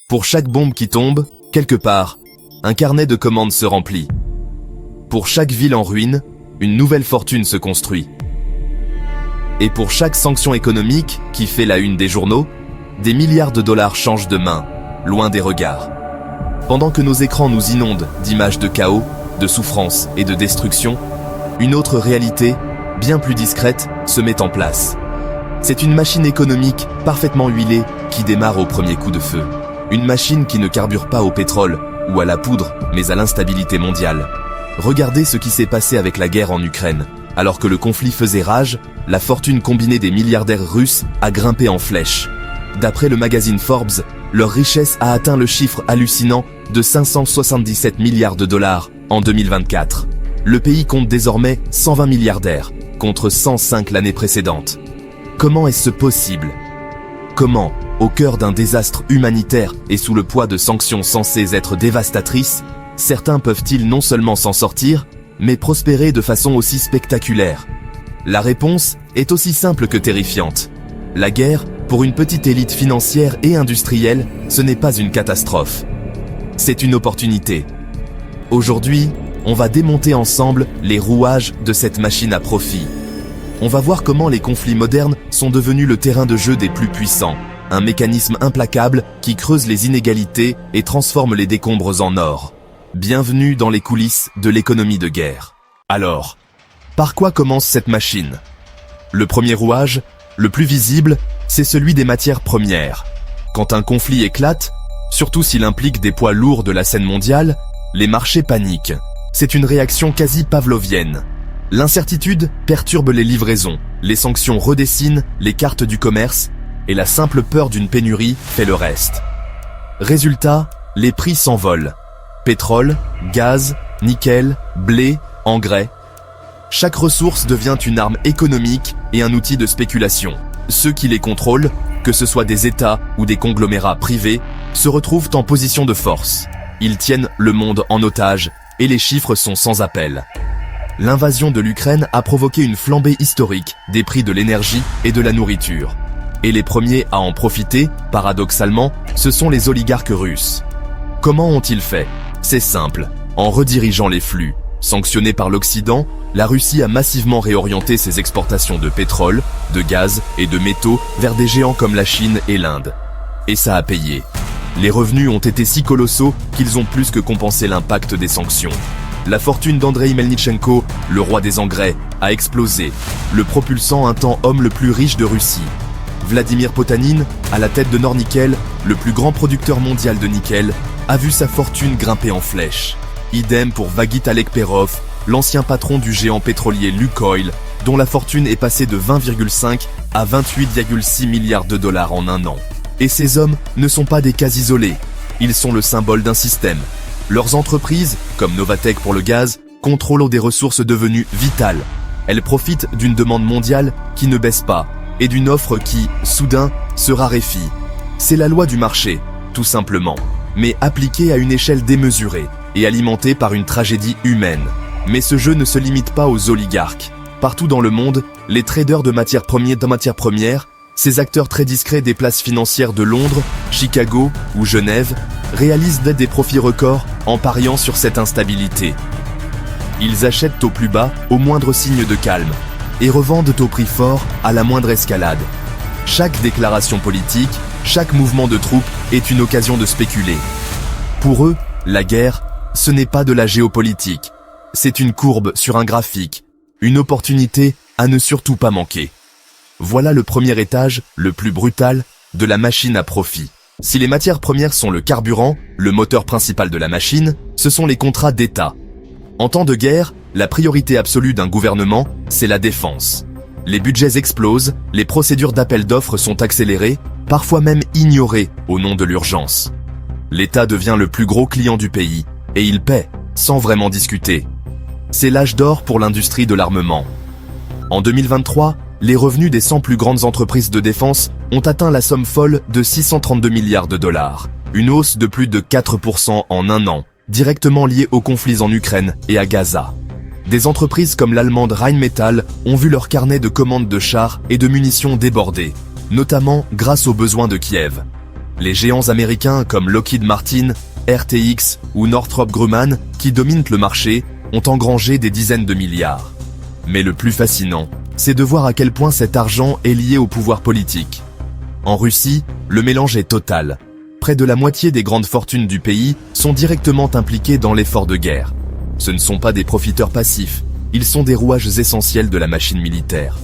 Pour chaque bombe qui tombe, quelque part, un carnet de commandes se remplit. Pour chaque ville en ruine, une nouvelle fortune se construit. Et pour chaque sanction économique qui fait la une des journaux, des milliards de dollars changent de main, loin des regards. Pendant que nos écrans nous inondent d'images de chaos, de souffrance et de destruction, une autre réalité, bien plus discrète, se met en place. C'est une machine économique parfaitement huilée qui démarre au premier coup de feu. Une machine qui ne carbure pas au pétrole ou à la poudre, mais à l'instabilité mondiale. Regardez ce qui s'est passé avec la guerre en Ukraine. Alors que le conflit faisait rage, la fortune combinée des milliardaires russes a grimpé en flèche. D'après le magazine Forbes, leur richesse a atteint le chiffre hallucinant de 577 milliards de dollars en 2024. Le pays compte désormais 120 milliardaires, contre 105 l'année précédente. Comment est-ce possible? Comment, au cœur d'un désastre humanitaire et sous le poids de sanctions censées être dévastatrices, certains peuvent-ils non seulement s'en sortir, mais prospérer de façon aussi spectaculaire? La réponse est aussi simple que terrifiante. La guerre, pour une petite élite financière et industrielle, ce n'est pas une catastrophe. C'est une opportunité. Aujourd'hui, on va démonter ensemble les rouages de cette machine à profit. On va voir comment les conflits modernes sont devenus le terrain de jeu des plus puissants, un mécanisme implacable qui creuse les inégalités et transforme les décombres en or. Bienvenue dans les coulisses de l'économie de guerre. Alors, par quoi commence cette machine? Le premier rouage, le plus visible, c'est celui des matières premières. Quand un conflit éclate, surtout s'il implique des poids lourds de la scène mondiale, les marchés paniquent. C'est une réaction quasi pavlovienne. L'incertitude perturbe les livraisons, les sanctions redessinent les cartes du commerce et la simple peur d'une pénurie fait le reste. Résultat, les prix s'envolent. Pétrole, gaz, nickel, blé, engrais. Chaque ressource devient une arme économique et un outil de spéculation. Ceux qui les contrôlent, que ce soit des États ou des conglomérats privés, se retrouvent en position de force. Ils tiennent le monde en otage et les chiffres sont sans appel. L'invasion de l'Ukraine a provoqué une flambée historique des prix de l'énergie et de la nourriture. Et les premiers à en profiter, paradoxalement, ce sont les oligarques russes. Comment ont-ils fait? C'est simple, en redirigeant les flux. Sanctionnée par l'Occident, la Russie a massivement réorienté ses exportations de pétrole, de gaz et de métaux vers des géants comme la Chine et l'Inde. Et ça a payé. Les revenus ont été si colossaux qu'ils ont plus que compensé l'impact des sanctions. La fortune d'Andrei Melnychenko, le roi des engrais, a explosé, le propulsant un temps homme le plus riche de Russie. Vladimir Potanin, à la tête de Nornickel, le plus grand producteur mondial de nickel, a vu sa fortune grimper en flèche. Idem pour Vagit Alekperov, l'ancien patron du géant pétrolier Lukoil, dont la fortune est passée de 20,5 à 28,6 milliards de dollars en un an. Et ces hommes ne sont pas des cas isolés, ils sont le symbole d'un système. Leurs entreprises, comme Novatek pour le gaz, contrôlent des ressources devenues vitales. Elles profitent d'une demande mondiale qui ne baisse pas et d'une offre qui, soudain, se raréfie. C'est la loi du marché, tout simplement, mais appliquée à une échelle démesurée et alimentée par une tragédie humaine. Mais ce jeu ne se limite pas aux oligarques. Partout dans le monde, les traders de matières premières, ces acteurs très discrets des places financières de Londres, Chicago ou Genève, réalisent des profits records en pariant sur cette instabilité. Ils achètent au plus bas au moindre signe de calme et revendent au prix fort à la moindre escalade. Chaque déclaration politique, chaque mouvement de troupes est une occasion de spéculer. Pour eux, la guerre, ce n'est pas de la géopolitique. C'est une courbe sur un graphique, une opportunité à ne surtout pas manquer. Voilà le premier étage, le plus brutal, de la machine à profit. Si les matières premières sont le carburant, le moteur principal de la machine, ce sont les contrats d'État. En temps de guerre, la priorité absolue d'un gouvernement, c'est la défense. Les budgets explosent, les procédures d'appel d'offres sont accélérées, parfois même ignorées au nom de l'urgence. L'État devient le plus gros client du pays, et il paie, sans vraiment discuter. C'est l'âge d'or pour l'industrie de l'armement. En 2023, les revenus des 100 plus grandes entreprises de défense ont atteint la somme folle de 632 milliards de dollars, une hausse de plus de 4% en un an, directement liée aux conflits en Ukraine et à Gaza. Des entreprises comme l'allemande Rheinmetall ont vu leur carnet de commandes de chars et de munitions déborder, notamment grâce aux besoins de Kiev. Les géants américains comme Lockheed Martin, RTX ou Northrop Grumman, qui dominent le marché, ont engrangé des dizaines de milliards. Mais le plus fascinant, c'est de voir à quel point cet argent est lié au pouvoir politique. En Russie, le mélange est total. Près de la moitié des grandes fortunes du pays sont directement impliquées dans l'effort de guerre. Ce ne sont pas des profiteurs passifs, ils sont des rouages essentiels de la machine militaire.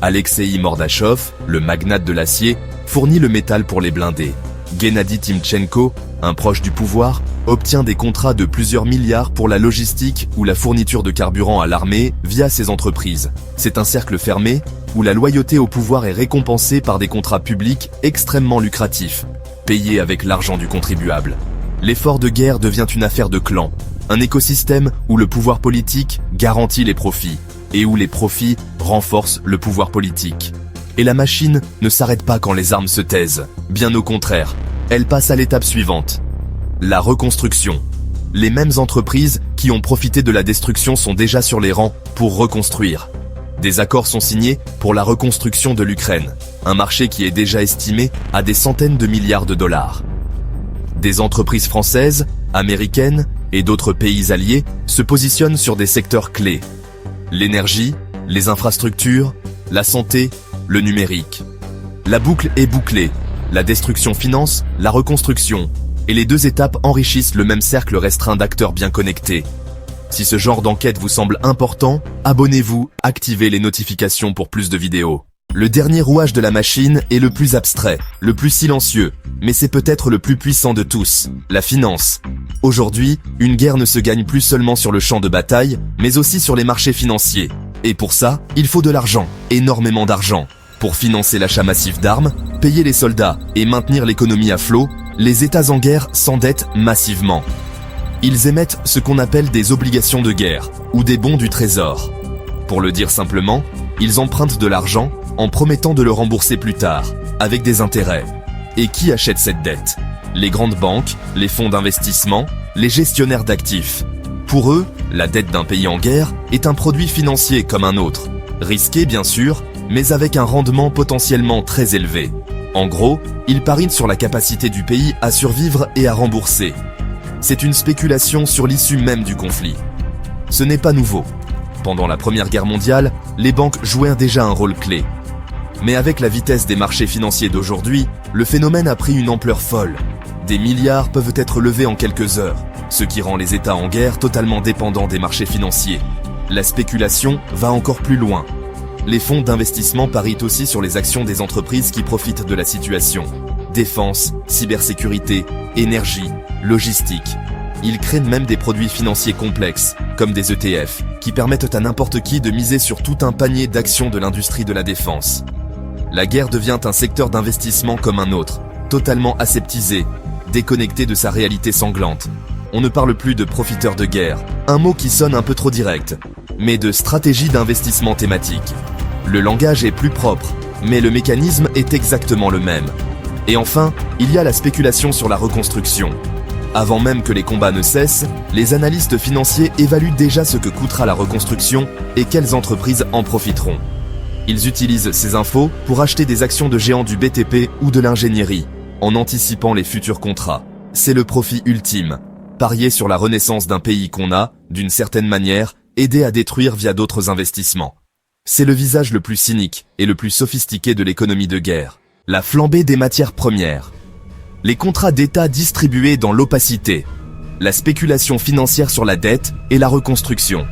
Alexei Mordachov, le magnate de l'acier, fournit le métal pour les blindés. Gennady Timchenko, un proche du pouvoir, obtient des contrats de plusieurs milliards pour la logistique ou la fourniture de carburant à l'armée via ses entreprises. C'est un cercle fermé où la loyauté au pouvoir est récompensée par des contrats publics extrêmement lucratifs, payés avec l'argent du contribuable. L'effort de guerre devient une affaire de clan, un écosystème où le pouvoir politique garantit les profits et où les profits renforcent le pouvoir politique. Et la machine ne s'arrête pas quand les armes se taisent, bien au contraire, elle passe à l'étape suivante. La reconstruction. Les mêmes entreprises qui ont profité de la destruction sont déjà sur les rangs pour reconstruire. Des accords sont signés pour la reconstruction de l'Ukraine, un marché qui est déjà estimé à des centaines de milliards de dollars. Des entreprises françaises, américaines et d'autres pays alliés se positionnent sur des secteurs clés. L'énergie, les infrastructures, la santé, le numérique. La boucle est bouclée. La destruction finance la reconstruction. Et les deux étapes enrichissent le même cercle restreint d'acteurs bien connectés. Si ce genre d'enquête vous semble important, abonnez-vous, activez les notifications pour plus de vidéos. Le dernier rouage de la machine est le plus abstrait, le plus silencieux, mais c'est peut-être le plus puissant de tous, la finance. Aujourd'hui, une guerre ne se gagne plus seulement sur le champ de bataille, mais aussi sur les marchés financiers. Et pour ça, il faut de l'argent, énormément d'argent. Pour financer l'achat massif d'armes, payer les soldats et maintenir l'économie à flot, les États en guerre s'endettent massivement. Ils émettent ce qu'on appelle des obligations de guerre, ou des bons du trésor. Pour le dire simplement, ils empruntent de l'argent en promettant de le rembourser plus tard, avec des intérêts. Et qui achète cette dette? Les grandes banques, les fonds d'investissement, les gestionnaires d'actifs. Pour eux, la dette d'un pays en guerre est un produit financier comme un autre. Risqué bien sûr, mais avec un rendement potentiellement très élevé. En gros, ils parient sur la capacité du pays à survivre et à rembourser. C'est une spéculation sur l'issue même du conflit. Ce n'est pas nouveau. Pendant la Première Guerre mondiale, les banques jouaient déjà un rôle clé. Mais avec la vitesse des marchés financiers d'aujourd'hui, le phénomène a pris une ampleur folle. Des milliards peuvent être levés en quelques heures, ce qui rend les États en guerre totalement dépendants des marchés financiers. La spéculation va encore plus loin. Les fonds d'investissement parient aussi sur les actions des entreprises qui profitent de la situation. Défense, cybersécurité, énergie, logistique. Ils créent même des produits financiers complexes, comme des ETF, qui permettent à n'importe qui de miser sur tout un panier d'actions de l'industrie de la défense. La guerre devient un secteur d'investissement comme un autre, totalement aseptisé, déconnecté de sa réalité sanglante. On ne parle plus de profiteurs de guerre, un mot qui sonne un peu trop direct, mais de stratégie d'investissement thématique. Le langage est plus propre, mais le mécanisme est exactement le même. Et enfin, il y a la spéculation sur la reconstruction. Avant même que les combats ne cessent, les analystes financiers évaluent déjà ce que coûtera la reconstruction et quelles entreprises en profiteront. Ils utilisent ces infos pour acheter des actions de géants du BTP ou de l'ingénierie, en anticipant les futurs contrats. C'est le profit ultime. Parier sur la renaissance d'un pays qu'on a, d'une certaine manière, aidé à détruire via d'autres investissements. C'est le visage le plus cynique et le plus sophistiqué de l'économie de guerre. La flambée des matières premières. Les contrats d'État distribués dans l'opacité. La spéculation financière sur la dette et la reconstruction.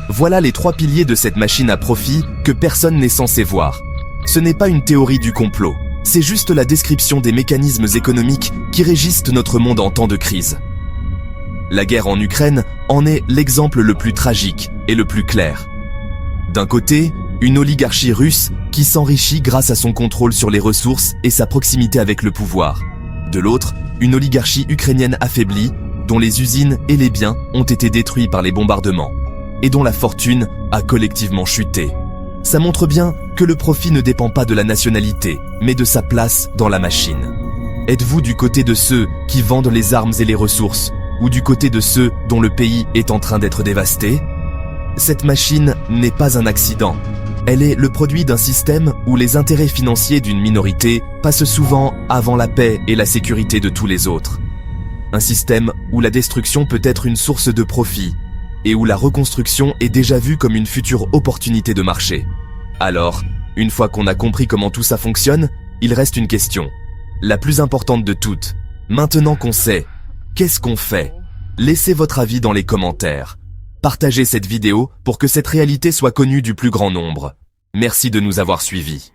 Voilà les trois piliers de cette machine à profit que personne n'est censé voir. Ce n'est pas une théorie du complot. C'est juste la description des mécanismes économiques qui régissent notre monde en temps de crise. La guerre en Ukraine en est l'exemple le plus tragique et le plus clair. D'un côté, une oligarchie russe qui s'enrichit grâce à son contrôle sur les ressources et sa proximité avec le pouvoir. De l'autre, une oligarchie ukrainienne affaiblie, dont les usines et les biens ont été détruits par les bombardements, et dont la fortune a collectivement chuté. Ça montre bien que le profit ne dépend pas de la nationalité, mais de sa place dans la machine. Êtes-vous du côté de ceux qui vendent les armes et les ressources, ou du côté de ceux dont le pays est en train d'être dévasté? Cette machine n'est pas un accident. Elle est le produit d'un système où les intérêts financiers d'une minorité passent souvent avant la paix et la sécurité de tous les autres. Un système où la destruction peut être une source de profit et où la reconstruction est déjà vue comme une future opportunité de marché. Alors, une fois qu'on a compris comment tout ça fonctionne, il reste une question, la plus importante de toutes. Maintenant qu'on sait, qu'est-ce qu'on fait? Laissez votre avis dans les commentaires. Partagez cette vidéo pour que cette réalité soit connue du plus grand nombre. Merci de nous avoir suivis.